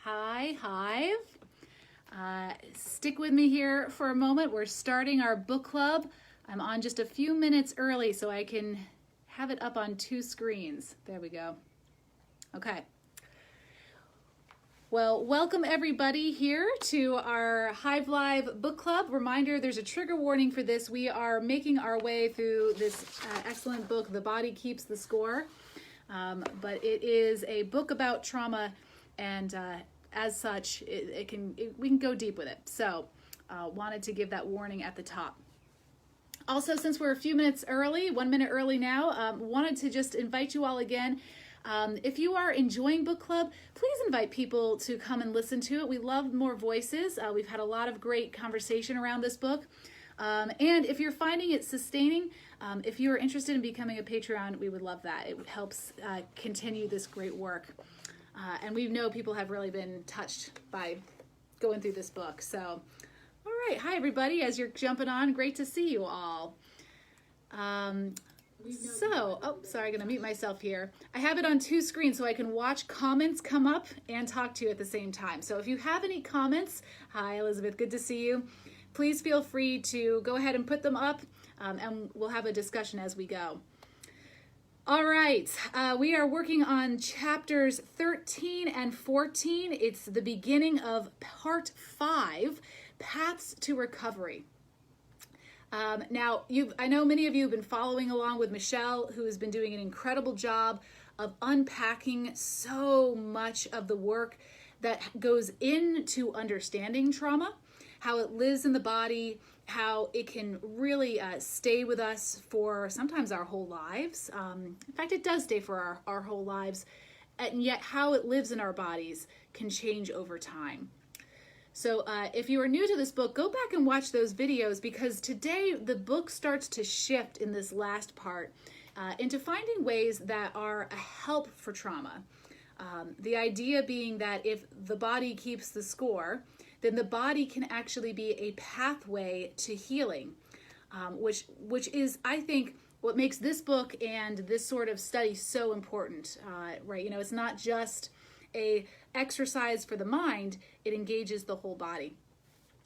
Hi, Hive. Stick with me here for a moment. We're starting our book club. I'm on just a few minutes early so I can have it up on two screens. There we go. Okay. Well, welcome everybody here to our Hive Live book club. Reminder, there's a trigger warning for this. We are making our way through this excellent book, The Body Keeps the Score. But it is a book about trauma, and as such, we can go deep with it. So wanted to give that warning at the top. Also, since we're a few minutes early, 1 minute early now, wanted to just invite you all again. If you are enjoying book club, please invite people to come and listen to it. We love more voices. We've had a lot of great conversation around this book. And if you're finding it sustaining, if you are interested in becoming a Patreon, we would love that. It helps continue this great work. And we know people have really been touched by going through this book. So, all right. Hi, everybody. As you're jumping on, great to see you all. Sorry, I'm going to mute myself here. I have it on two screens so I can watch comments come up and talk to you at the same time. So if you have any comments, hi, Elizabeth, good to see you. Please feel free to go ahead and put them up, and we'll have a discussion as we go. All right, we are working on chapters 13 and 14. It's the beginning of part 5, Paths to Recovery. Now, I know many of you have been following along with Michelle, who has been doing an incredible job of unpacking so much of the work that goes into understanding trauma, how it lives in the body, how it can really stay with us for sometimes our whole lives. In fact, it does stay for our whole lives, and yet how it lives in our bodies can change over time. So if you are new to this book, go back and watch those videos, because today the book starts to shift in this last part into finding ways that are a help for trauma. The idea being that if the body keeps the score, then the body can actually be a pathway to healing, which is, I think, what makes this book and this sort of study so important, right? You know, it's not just a exercise for the mind, it engages the whole body.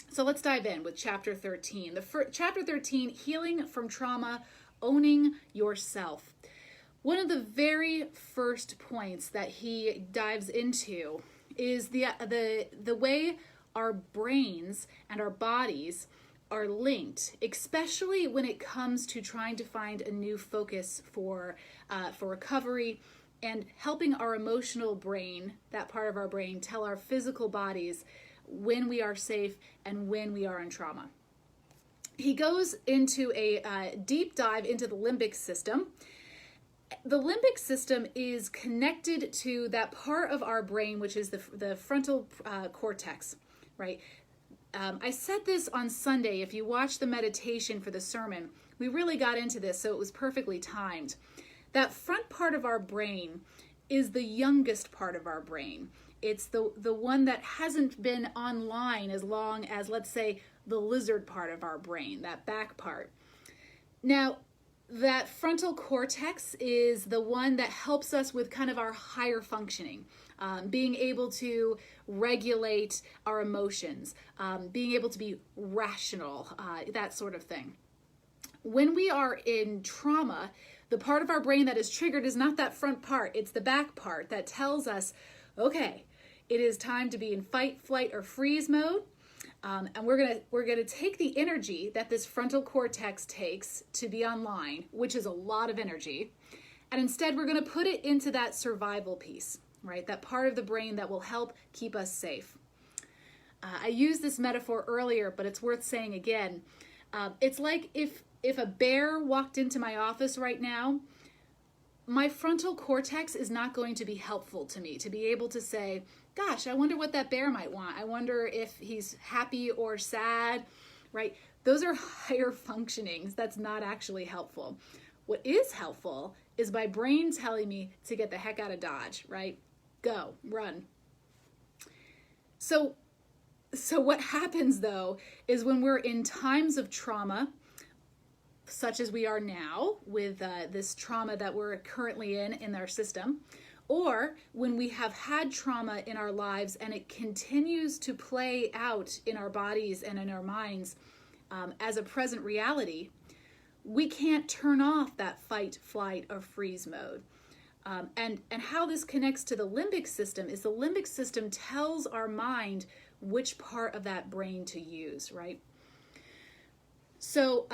So let's dive in with chapter 13. Chapter 13, Healing from Trauma, Owning Yourself. One of the very first points that he dives into is the way our brains and our bodies are linked, especially when it comes to trying to find a new focus for recovery and helping our emotional brain, that part of our brain, tell our physical bodies when we are safe and when we are in trauma. He goes into a deep dive into the limbic system. The limbic system is connected to that part of our brain, which is the frontal cortex, right? I said this on Sunday. If you watch the meditation for the sermon, we really got into this, so it was perfectly timed. That front part of our brain is the youngest part of our brain. It's the one that hasn't been online as long as, let's say, the lizard part of our brain, that back part. Now, that frontal cortex is the one that helps us with kind of our higher functioning, being able to regulate our emotions, being able to be rational, that sort of thing. When we are in trauma, the part of our brain that is triggered is not that front part, it's the back part that tells us, okay, it is time to be in fight, flight, or freeze mode. And we're gonna take the energy that this frontal cortex takes to be online, which is a lot of energy, and instead we're gonna put it into that survival piece, right? That part of the brain that will help keep us safe. I used this metaphor earlier, but it's worth saying again. It's like if a bear walked into my office right now, my frontal cortex is not going to be helpful to me to be able to say, gosh, I wonder what that bear might want. I wonder if he's happy or sad, right? Those are higher functionings. That's not actually helpful. What is helpful is my brain telling me to get the heck out of Dodge, right? Go, run. So what happens though is when we're in times of trauma, such as we are now with this trauma that we're currently in our system, Or when we have had trauma in our lives and it continues to play out in our bodies and in our minds as a present reality, we can't turn off that fight, flight, or freeze mode. And how this connects to the limbic system is the limbic system tells our mind which part of that brain to use, right? So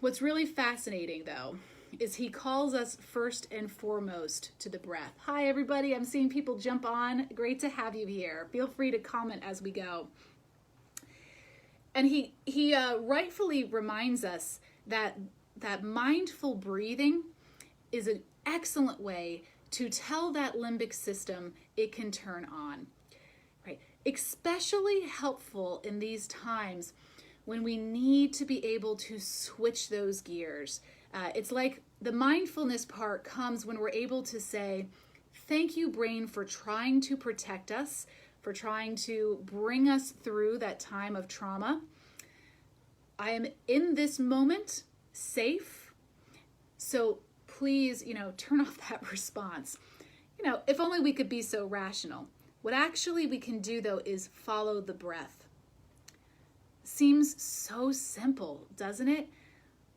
what's really fascinating, though, is he calls us first and foremost to the breath. Hi, everybody. I'm seeing people jump on. Great to have you here. Feel free to comment as we go. And he rightfully reminds us that mindful breathing is an excellent way to tell that limbic system it can turn on, right? Especially helpful in these times when we need to be able to switch those gears. It's like the mindfulness part comes when we're able to say, thank you, brain, for trying to protect us, for trying to bring us through that time of trauma. I am in this moment safe. So please, turn off that response. If only we could be so rational. What actually we can do, though, is follow the breath. Seems so simple, doesn't it?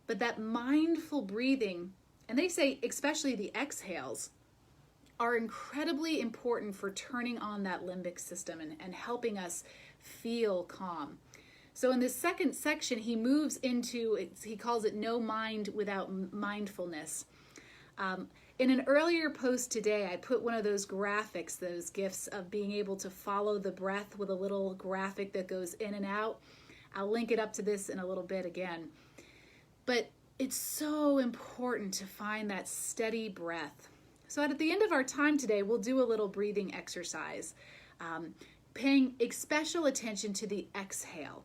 But that mindful breathing, and they say especially the exhales, are incredibly important for turning on that limbic system and helping us feel calm. So in this second section, he moves into, he calls it no mind without mindfulness. In an earlier post today, I put one of those graphics, those GIFs of being able to follow the breath with a little graphic that goes in and out. I'll link it up to this in a little bit again. But it's so important to find that steady breath. So at the end of our time today, we'll do a little breathing exercise, paying special attention to the exhale,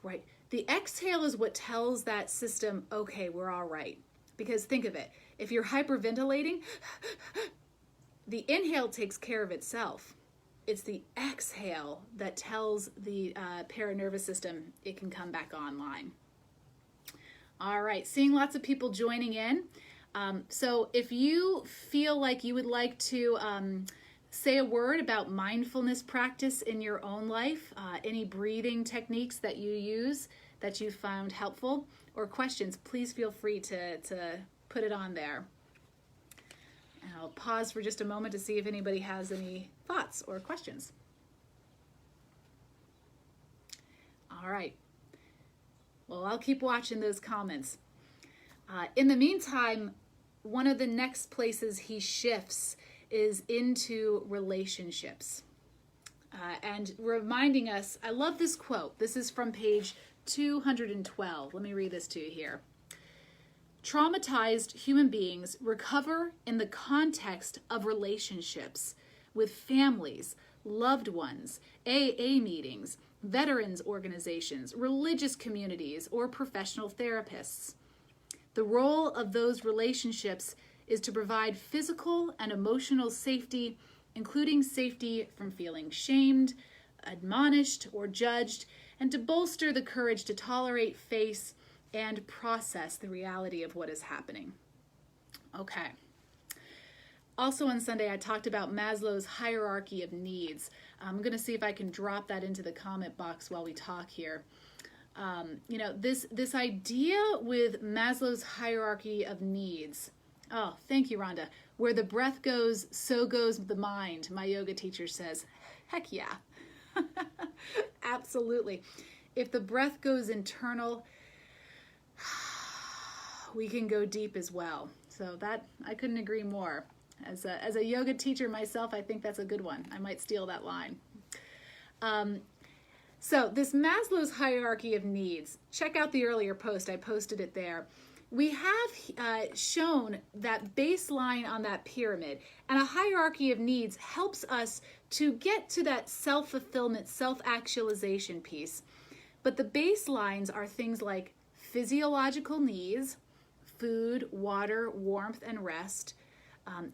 right? The exhale is what tells that system, okay, we're all right. Because think of it, if you're hyperventilating, the inhale takes care of itself. It's the exhale that tells the paranervous system it can come back online. All right, seeing lots of people joining in. So if you feel like you would like to say a word about mindfulness practice in your own life, any breathing techniques that you use that you found helpful, or questions, please feel free to put it on there. And I'll pause for just a moment to see if anybody has any thoughts or questions. All right. Well, I'll keep watching those comments. In the meantime, one of the next places he shifts is into relationships. And reminding us, I love this quote. This is from page 212. Let me read this to you here. Traumatized human beings recover in the context of relationships with families, loved ones, AA meetings, veterans organizations, religious communities, or professional therapists. The role of those relationships is to provide physical and emotional safety, including safety from feeling shamed, admonished, or judged, and to bolster the courage to tolerate, face, and process the reality of what is happening. Okay. Also on Sunday, I talked about Maslow's hierarchy of needs. I'm going to see if I can drop that into the comment box while we talk here. This idea with Maslow's hierarchy of needs. Oh, thank you, Rhonda. Where the breath goes, so goes the mind, my yoga teacher says. Heck yeah. Absolutely. If the breath goes internal, we can go deep as well. So that, I couldn't agree more. As a yoga teacher myself, I think that's a good one. I might steal that line. So this Maslow's hierarchy of needs, check out the earlier post. I posted it there. We have shown that baseline on that pyramid, and a hierarchy of needs helps us to get to that self-fulfillment, self-actualization piece. But the baselines are things like physiological needs, food, water, warmth, and rest.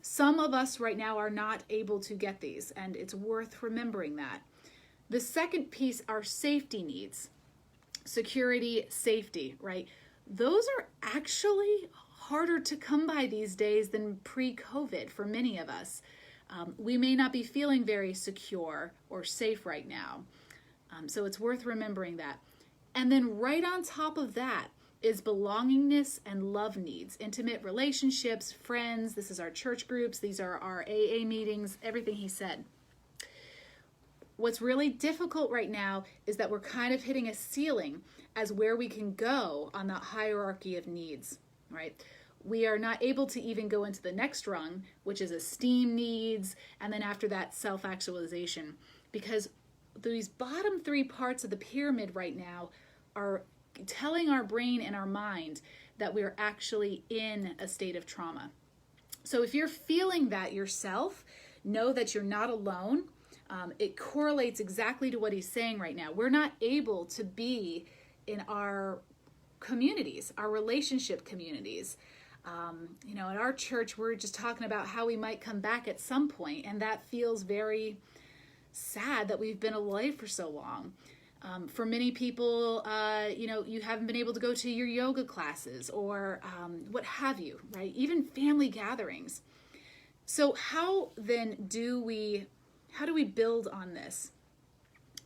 Some of us right now are not able to get these, and it's worth remembering that. The second piece are safety needs, security, safety, right? Those are actually harder to come by these days than pre-COVID for many of us. We may not be feeling very secure or safe right now. So it's worth remembering that. And then right on top of that is belongingness and love needs, intimate relationships, friends. This is our church groups. These are our AA meetings, everything he said. What's really difficult right now is that we're kind of hitting a ceiling as where we can go on that hierarchy of needs, right? We are not able to even go into the next rung, which is esteem needs, and then after that, self-actualization, because these bottom three parts of the pyramid right now are telling our brain and our mind that we're actually in a state of trauma. So if you're feeling that yourself, know that you're not alone. It correlates exactly to what he's saying right now. We're not able to be in our communities, our relationship communities. In our church, we're just talking about how we might come back at some point, and that feels very sad that we've been away for so long. For many people, you haven't been able to go to your yoga classes or what have you, right? Even family gatherings. So how do we build on this?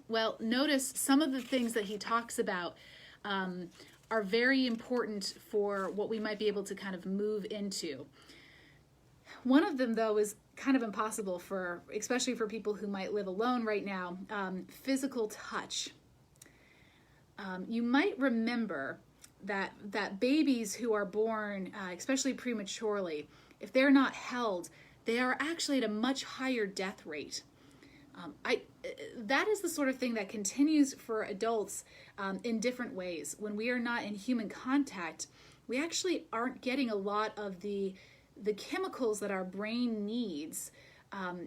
Well, notice some of the things that he talks about are very important for what we might be able to kind of move into. One of them, though, is kind of impossible especially for people who might live alone right now, physical touch. You might remember that babies who are born, especially prematurely, if they're not held, they are actually at a much higher death rate. That is the sort of thing that continues for adults in different ways. When we are not in human contact, we actually aren't getting a lot of the chemicals that our brain needs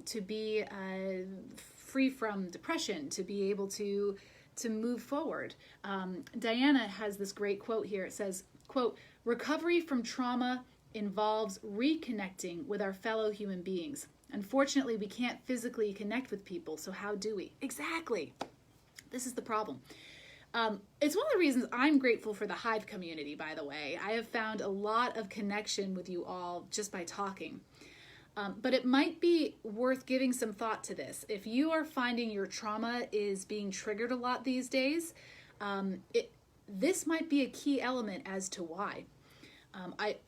to be free from depression, to be able to move forward. Diana has this great quote here. It says, quote, "Recovery from trauma involves reconnecting with our fellow human beings. Unfortunately, we can't physically connect with people, so how do we?" Exactly. This is the problem. It's one of the reasons I'm grateful for the Hive community, by the way. I have found a lot of connection with you all just by talking. But it might be worth giving some thought to this. If you are finding your trauma is being triggered a lot these days, this might be a key element as to why.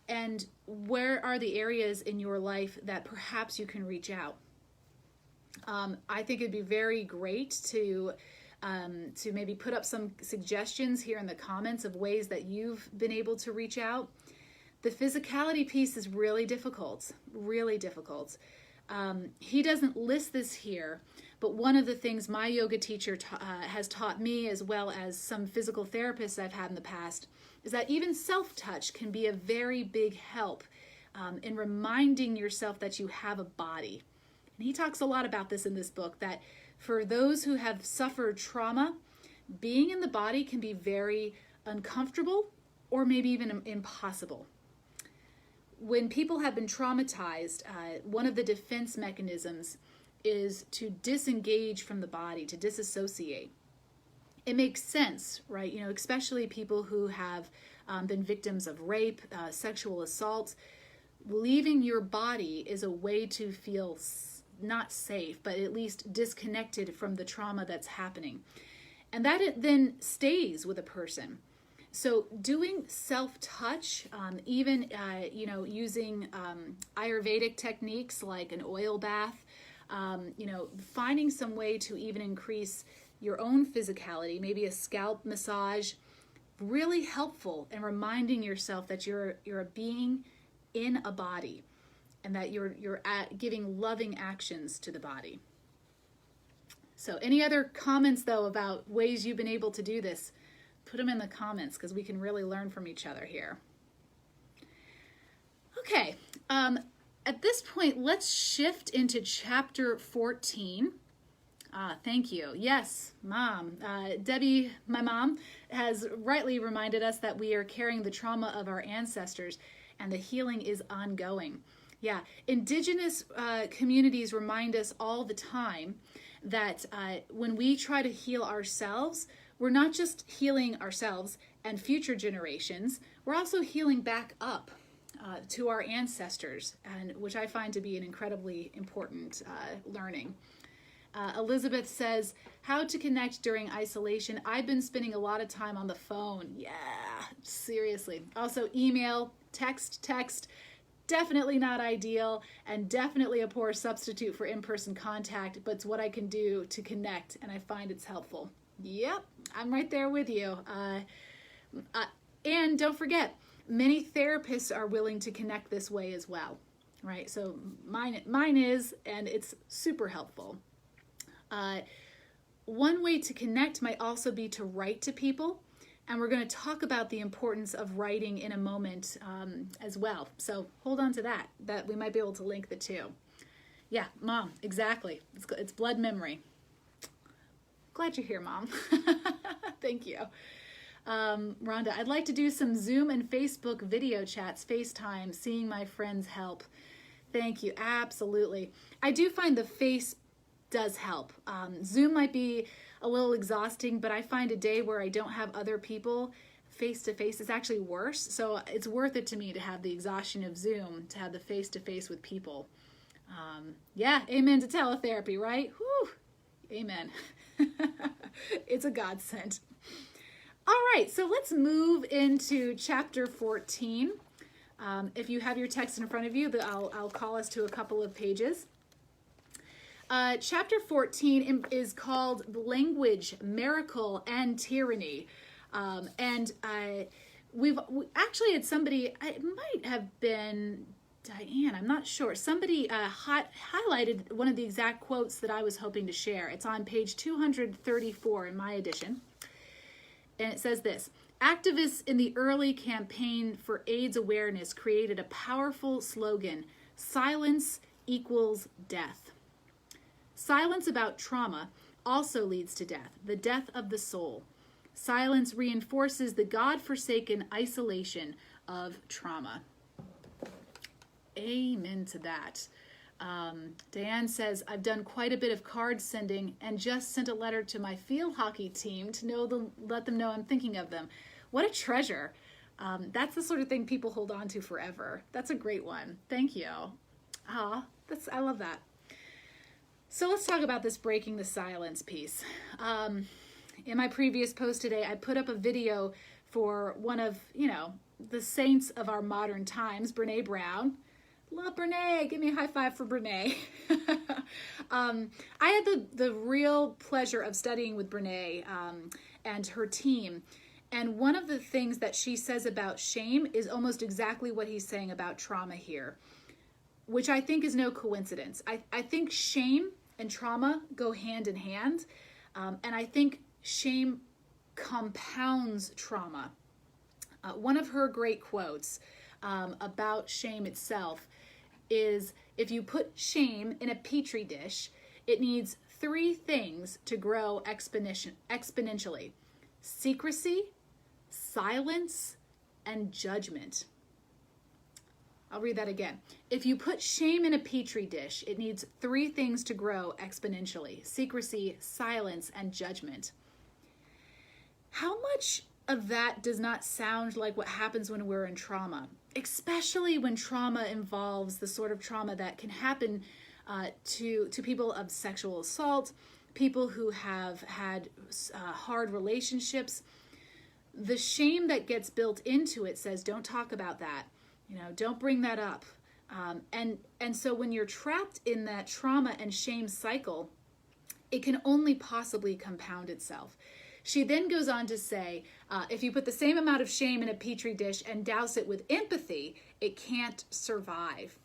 And where are the areas in your life that perhaps you can reach out? I think it'd be very great to maybe put up some suggestions here in the comments of ways that you've been able to reach out. The physicality piece is really difficult, really difficult. He doesn't list this here, but one of the things my yoga teacher has taught me, as well as some physical therapists I've had in the past, is that even self-touch can be a very big help in reminding yourself that you have a body. And he talks a lot about this in this book, that for those who have suffered trauma, being in the body can be very uncomfortable or maybe even impossible. When people have been traumatized, one of the defense mechanisms is to disengage from the body, to disassociate. It makes sense, right? Especially people who have been victims of rape, sexual assault. Leaving your body is a way to feel not safe, but at least disconnected from the trauma that's happening. And that it then stays with a person. So doing self-touch, even, using Ayurvedic techniques like an oil bath, finding some way to even increase your own physicality, maybe a scalp massage, really helpful in reminding yourself that you're a being in a body and that you're giving loving actions to the body. So any other comments, though, about ways you've been able to do this? Put them in the comments because we can really learn from each other here. Okay, at this point, let's shift into chapter 14. Thank you. Yes, Mom. Debbie, my mom, has rightly reminded us that we are carrying the trauma of our ancestors and the healing is ongoing. Yeah, Indigenous communities remind us all the time that when we try to heal ourselves, we're not just healing ourselves and future generations, we're also healing back up. to our ancestors, and which I find to be an incredibly important learning. Elizabeth says, how to connect during isolation. I've been spending a lot of time on the phone. Yeah, seriously. Also email, text, definitely not ideal and definitely a poor substitute for in-person contact, but it's what I can do to connect, and I find it's helpful. Yep, I'm right there with you. And don't forget, many therapists are willing to connect this way as well, right? So mine is, and it's super helpful. One way to connect might also be to write to people, and we're going to talk about the importance of writing in a moment as well. So hold on to that we might be able to link the two. Yeah, Mom, exactly. It's blood memory. Glad you're here, Mom. Thank you. Rhonda, I'd like to do some Zoom and Facebook video chats, FaceTime, seeing my friends help. Thank you. Absolutely. I do find the face does help. Zoom might be a little exhausting, but I find a day where I don't have other people face to face is actually worse. So it's worth it to me to have the exhaustion of Zoom, to have the face to face with people. Yeah, amen to teletherapy, right? Whew, amen. It's a godsend. All right, so let's move into chapter 14. If you have your text in front of you, I'll call us to a couple of pages. Chapter 14 is called Language, Miracle, and Tyranny. We've actually had somebody, it might have been Diane, I'm not sure. Somebody highlighted one of the exact quotes that I was hoping to share. It's on page 234 in my edition. And it says this: activists in the early campaign for AIDS awareness created a powerful slogan, silence equals death. Silence about trauma also leads to death, the death of the soul. Silence reinforces the God-forsaken isolation of trauma. Amen to that. Diane says, I've done quite a bit of card sending and just sent a letter to my field hockey team to let them know I'm thinking of them. What a treasure. That's the sort of thing people hold on to forever. That's a great one. Thank you. I love that. So let's talk about this breaking the silence piece. In my previous post today, I put up a video for one of, the saints of our modern times, Brene Brown. Love Brene. Give me a high five for Brene. I had the real pleasure of studying with Brene and her team. And one of the things that she says about shame is almost exactly what he's saying about trauma here, which I think is no coincidence. I think shame and trauma go hand in hand. And I think shame compounds trauma. One of her great quotes about shame itself is, if you put shame in a petri dish, it needs 3 things to grow exponentially: secrecy, silence, and judgment. I'll read that again. If you put shame in a petri dish, it needs 3 things to grow exponentially: secrecy, silence, and judgment. How much of that does not sound like what happens when we're in trauma, especially when trauma involves the sort of trauma that can happen to people of sexual assault, people who have had hard relationships. The shame that gets built into it says, don't talk about that, don't bring that up. And so when you're trapped in that trauma and shame cycle, it can only possibly compound itself. She then goes on to say, if you put the same amount of shame in a petri dish and douse it with empathy, it can't survive.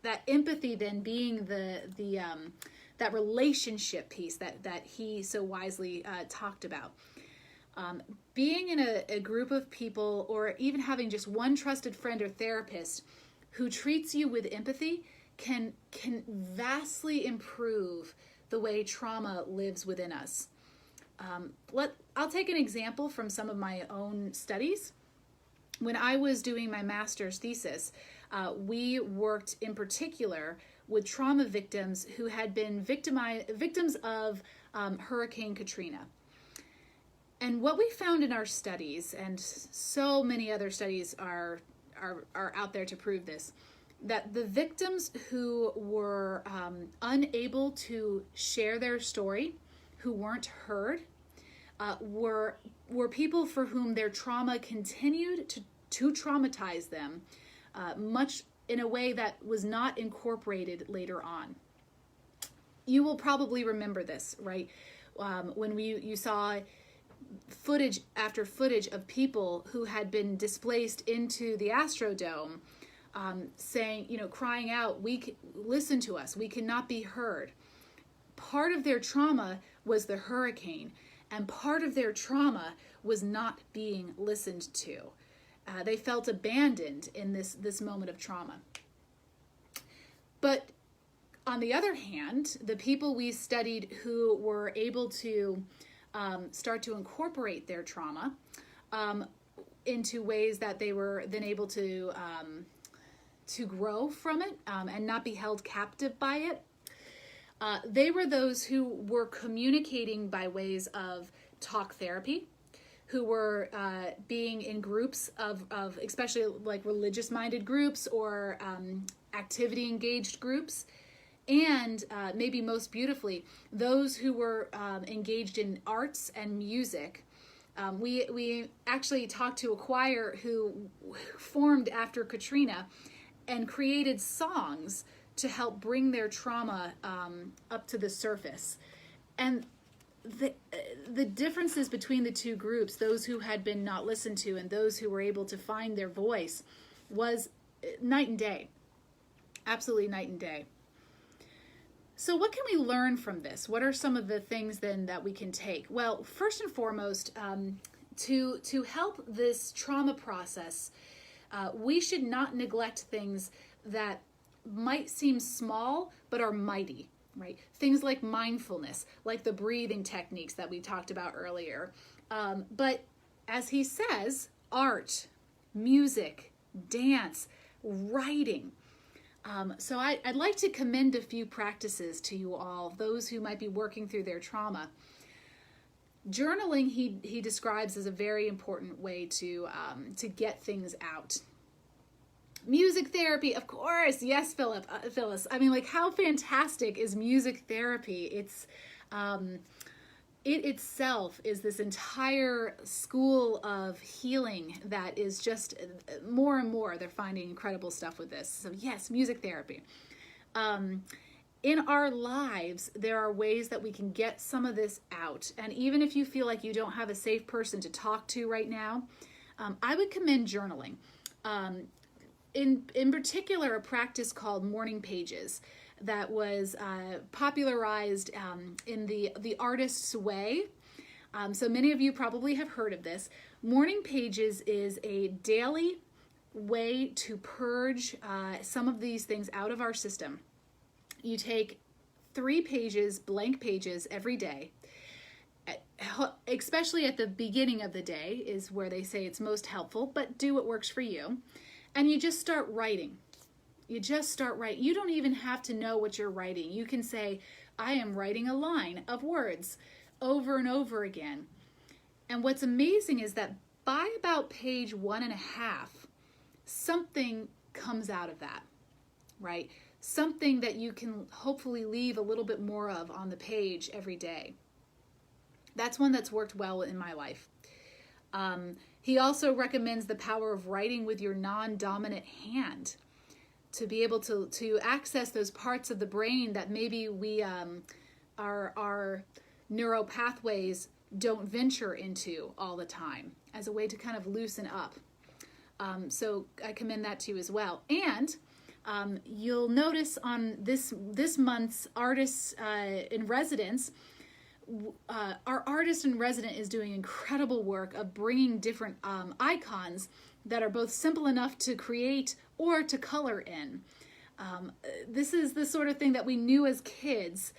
That empathy then being that relationship piece that he so wisely talked about. Being in a group of people, or even having just one trusted friend or therapist who treats you with empathy can vastly improve the way trauma lives within us. I'll take an example from some of my own studies. When I was doing my master's thesis, we worked in particular with trauma victims who had been victims of Hurricane Katrina. And what we found in our studies, and so many other studies are are out there to prove this, that the victims who were unable to share their story, who weren't heard, were people for whom their trauma continued to traumatize them, much in a way that was not incorporated later on. You will probably remember this, right? When you saw footage after footage of people who had been displaced into the Astrodome, saying, crying out, listen to us, we cannot be heard. Part of their trauma was the hurricane, and part of their trauma was not being listened to. They felt abandoned in this moment of trauma. But on the other hand, the people we studied who were able to start to incorporate their trauma into ways that they were then able to grow from it and not be held captive by it, they were those who were communicating by ways of talk therapy, who were being in groups of especially like religious-minded groups or activity-engaged groups, and maybe most beautifully, those who were engaged in arts and music. We actually talked to a choir who formed after Katrina and created songs to help bring their trauma up to the surface. And the differences between the two groups, those who had been not listened to and those who were able to find their voice, was night and day. Absolutely night and day. So what can we learn from this? What are some of the things then that we can take? Well, first and foremost, to help this trauma process, we should not neglect things that might seem small but are mighty, right? Things like mindfulness, like the breathing techniques that we talked about earlier. But as he says, art, music, dance, writing. So I'd like to commend a few practices to you all, those who might be working through their trauma. Journaling, he describes as a very important way to get things out. Music therapy, of course, yes, Phyllis. I mean, like, how fantastic is music therapy? It's it itself is this entire school of healing that is just more and more, they're finding incredible stuff with this. So yes, music therapy. In our lives, there are ways that we can get some of this out. And even if you feel like you don't have a safe person to talk to right now, I would commend journaling. In particular, a practice called morning pages that was popularized in the artist's way. So many of you probably have heard of this. Morning pages is a daily way to purge some of these things out of our system. You take 3 pages, blank pages, every day. Especially at the beginning of the day is where they say it's most helpful, but do what works for you. And you just start writing. You just start writing. You don't even have to know what you're writing. You can say, I am writing a line of words over and over again. And what's amazing is that by about page 1.5, something comes out of that, right? Something that you can hopefully leave a little bit more of on the page every day. That's one that's worked well in my life. He also recommends the power of writing with your non-dominant hand to be able to access those parts of the brain that maybe we our neural pathways don't venture into all the time, as a way to kind of loosen up. So I commend that to you as well. And you'll notice on this month's Artists in Residence, our artist in resident is doing incredible work of bringing different icons that are both simple enough to create or to color in. This is the sort of thing that we knew as kids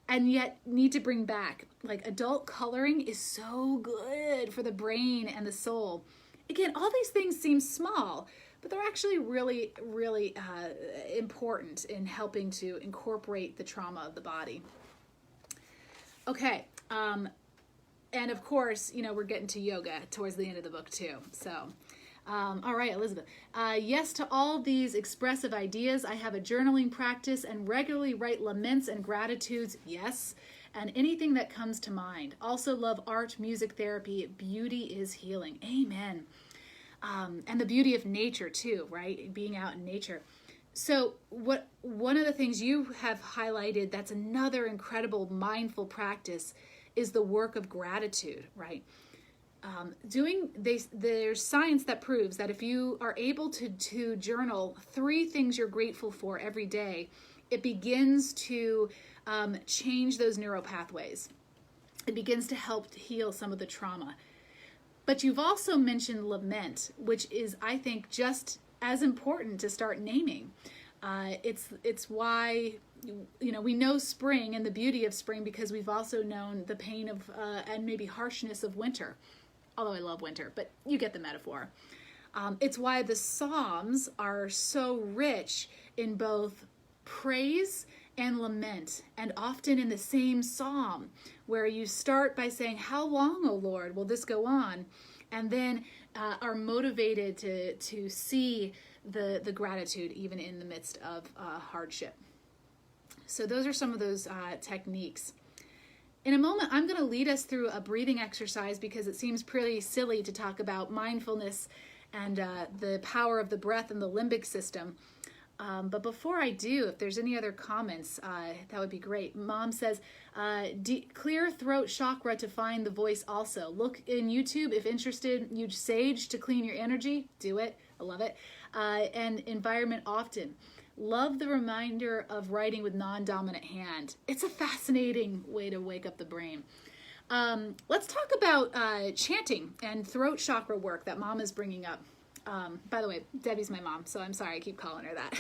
and yet need to bring back. Like, adult coloring is so good for the brain and the soul. Again, all these things seem small, but they're actually really, really important in helping to incorporate the trauma of the body. Okay, and of course, we're getting to yoga towards the end of the book too. So All right, Elizabeth. Yes to all these expressive ideas. I have a journaling practice and regularly write laments and gratitudes. Yes. And anything that comes to mind. Also love art, music, therapy. Beauty is healing. Amen. And the beauty of nature too, right? Being out in nature. So one of the things you have highlighted that's another incredible mindful practice is the work of gratitude, right? There's science that proves that if you are able to journal 3 things you're grateful for every day, it begins to change those neural pathways. It begins to help heal some of the trauma. But you've also mentioned lament, which is, I think, just as important to start naming. It's why, we know spring and the beauty of spring because we've also known the pain of and maybe harshness of winter. Although I love winter, but you get the metaphor. It's why the Psalms are so rich in both praise and lament, and often in the same psalm, where you start by saying, "How long, O Lord, will this go on?" And then are motivated to see the gratitude even in the midst of hardship. So those are some of those techniques. In a moment, I'm going to lead us through a breathing exercise because it seems pretty silly to talk about mindfulness and the power of the breath and the limbic system. But before I do, if there's any other comments, that would be great. Mom says, clear throat chakra to find the voice also. Look in YouTube if interested. Use sage to clean your energy. Do it. I love it. And environment often. Love the reminder of writing with non-dominant hand. It's a fascinating way to wake up the brain. Let's talk about chanting and throat chakra work that Mom is bringing up. By the way, Debbie's my mom, so I'm sorry I keep calling her that.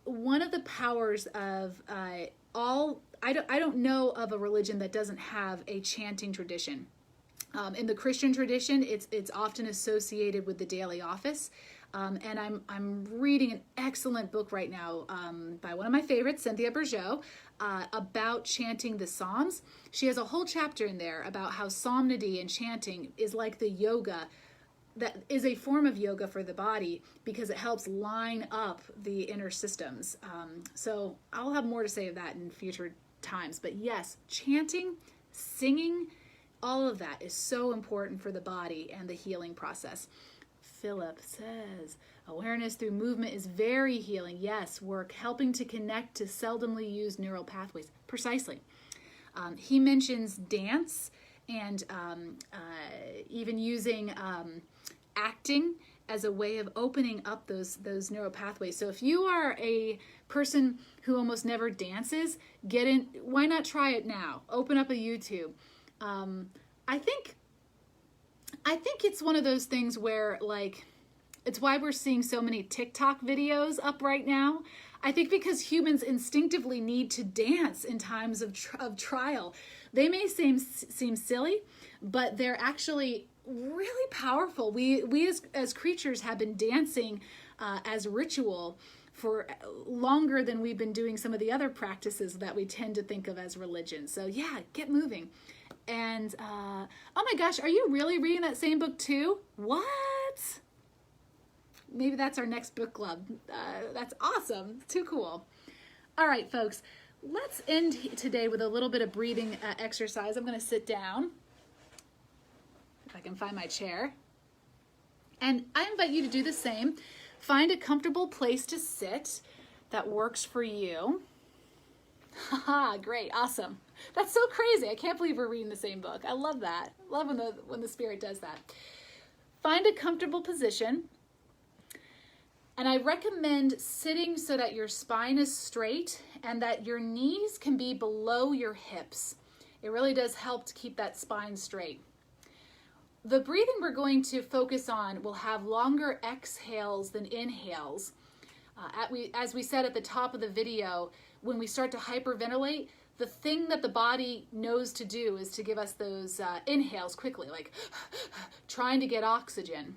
One of the powers of I don't know of a religion that doesn't have a chanting tradition. In the Christian tradition, it's often associated with the daily office. And I'm reading an excellent book right now by one of my favorites, Cynthia Bourgeault, about chanting the Psalms. She has a whole chapter in there about how psalmody and chanting is like the yoga, that is a form of yoga for the body because it helps line up the inner systems. So I'll have more to say of that in future times. But yes, chanting, singing, all of that is so important for the body and the healing process. Philip says, awareness through movement is very healing. Yes, work helping to connect to seldomly used neural pathways. Precisely. He mentions dance and even using acting as a way of opening up those neural pathways. So if you are a person who almost never dances, get in. Why not try it now? Open up a YouTube. I think it's one of those things where, like, it's why we're seeing so many TikTok videos up right now. I think because humans instinctively need to dance in times of trial. They may seem silly, but they're actually really powerful. We as creatures have been dancing as ritual for longer than we've been doing some of the other practices that we tend to think of as religion. So yeah, get moving. And, oh my gosh, are you really reading that same book too? What? Maybe that's our next book club. That's awesome. Too cool. All right, folks, let's end today with a little bit of breathing exercise. I'm going to sit down, if I can find my chair. And I invite you to do the same. Find a comfortable place to sit that works for you. Haha, great, awesome. That's so crazy. I can't believe we're reading the same book. I love that. I love when the spirit does that. Find a comfortable position. And I recommend sitting so that your spine is straight and that your knees can be below your hips. It really does help to keep that spine straight. The breathing we're going to focus on will have longer exhales than inhales. As we said at the top of the video, when we start to hyperventilate, the thing that the body knows to do is to give us those inhales quickly, like trying to get oxygen.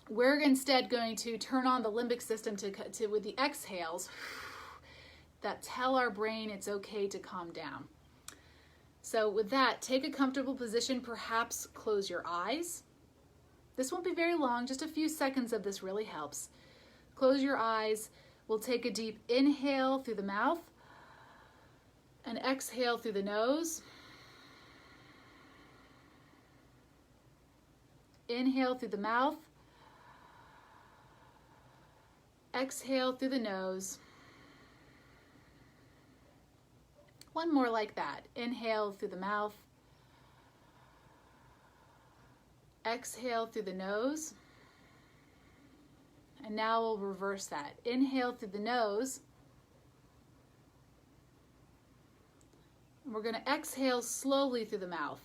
We're instead going to turn on the limbic system to with the exhales that tell our brain it's okay to calm down. So with that, take a comfortable position, perhaps close your eyes. This won't be very long, just a few seconds of this really helps. Close your eyes. We'll take a deep inhale through the mouth and exhale through the nose. Inhale through the mouth. Exhale through the nose. One more like that. Inhale through the mouth. Exhale through the nose. And now we'll reverse that. Inhale through the nose. And we're going to exhale slowly through the mouth.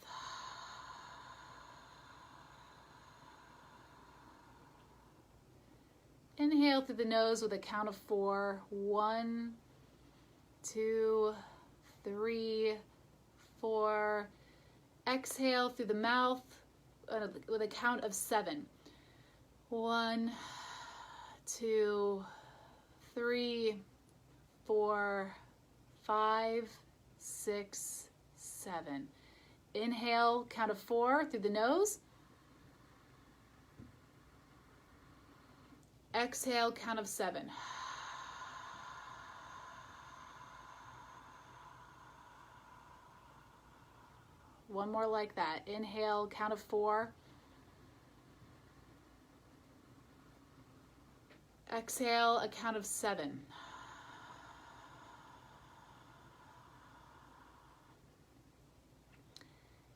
Inhale through the nose with a count of 4. 1, 2, 3, 4. Exhale through the mouth with a count of 7. 1, 2, 3, 4, 5, 6, 7. Inhale, count of 4 through the nose. Exhale, count of 7. One more like that. Inhale, count of 4. Exhale, a count of 7.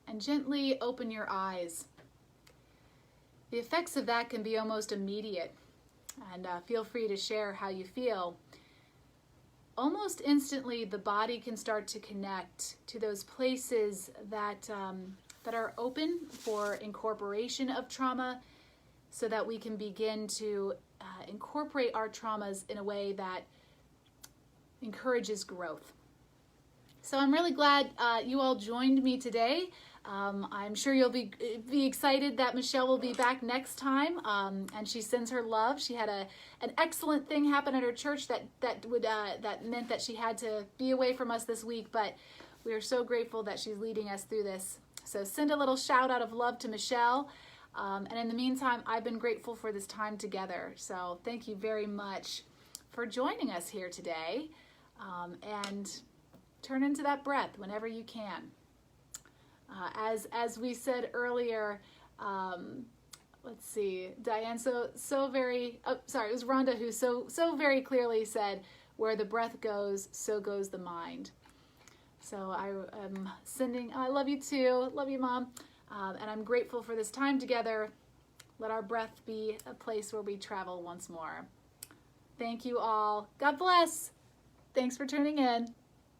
And gently open your eyes. The effects of that can be almost immediate. And feel free to share how you feel. Almost instantly, the body can start to connect to those places that are open for incorporation of trauma, so that we can begin to incorporate our traumas in a way that encourages growth. So I'm really glad you all joined me today. I'm sure you'll be excited that Michelle will be back next time, and she sends her love. She had an excellent thing happen at her church that meant that she had to be away from us this week, but we are so grateful that she's leading us through this. So send a little shout out of love to Michelle, and in the meantime, I've been grateful for this time together. So thank you very much for joining us here today, and turn into that breath whenever you can. As we said earlier, let's see, Diane, so very, oh, sorry, it was Rhonda who so very clearly said, where the breath goes, so goes the mind. So I am sending, I love you too, love you, Mom, and I'm grateful for this time together. Let our breath be a place where we travel once more. Thank you all. God bless. Thanks for tuning in.